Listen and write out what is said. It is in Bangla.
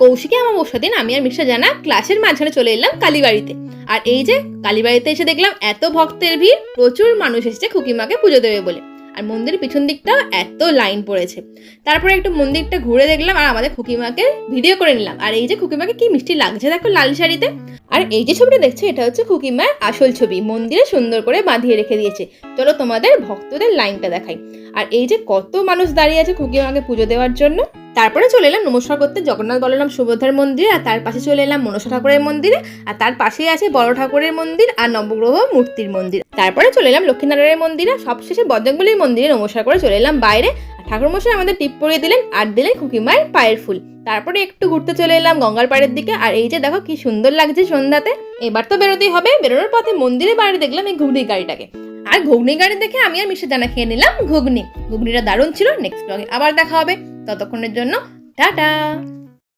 কৌশিকী অমাবস্যা দিন আমি আর মিশা জানা ক্লাসের মাঝখানে চলে এলাম কালীবাড়িতে। আর এই যে কালীবাড়িতে এসে দেখলাম এত ভক্তের ভিড়, প্রচুর মানুষ এসেছে খুকিমাকে পুজো দেবে বলে। আর মন্দিরের পিছন দিকটা এত লাইন পড়েছে। তারপরে একটু মন্দিরটা ঘুরে দেখলাম আর আমাদের খুকিমাকে ভিডিও করে নিলাম। আর এই যে খুকিমাকে কি মিষ্টি লাগছে দেখো লাল শাড়িতে। আর এই যে ছবিটা দেখছো এটা হচ্ছে খুকিমার আসল ছবি, মন্দিরে সুন্দর করে বাঁধিয়ে রেখে দিয়েছে। চলো তোমাদের ভক্তদের লাইনটা দেখাই। আর এই যে কত মানুষ দাঁড়িয়ে আছে খুকিমাকে পুজো দেওয়ার জন্য। তারপরে চলে এলাম নমস্কার করতে জগন্নাথ বলরাম সুভদ্রার মন্দিরে, আর তার পাশে চলে এলাম মনসা ঠাকুরের মন্দিরে, আর তার পাশেই আছে বড় ঠাকুরের মন্দির আর নবগ্রহ মূর্তির মন্দির। তারপরে চলে এলাম লক্ষ্মীনারায়ণের মন্দিরে, সবশেষে বজরংবলীর মন্দিরে নমস্কার করে চলে এলাম বাইরে। আর ঠাকুরমশাই আমাদের টিপ পরিয়ে দিলেন আর দিলেন খুকিমায়ের পায়ের ফুল। তারপরে একটু ঘুরতে চলে এলাম গঙ্গার পাড়ের দিকে। আর এই যে দেখো কি সুন্দর লাগছে সন্ধ্যাতে। এবার তো বেরোতেই হবে, বেরোনোর পথে মন্দিরে বাইরে দেখলাম এই ঘুগনি গাড়িটাকে। আর ঘুগনি গাড়ি দেখে আমি আর মিশে জানা খেয়ে নিলাম ঘুগনিটা দারুণ ছিল। নেক্সট ব্লগে আবার দেখা হবে, ততক্ষণের জন্য টাটা।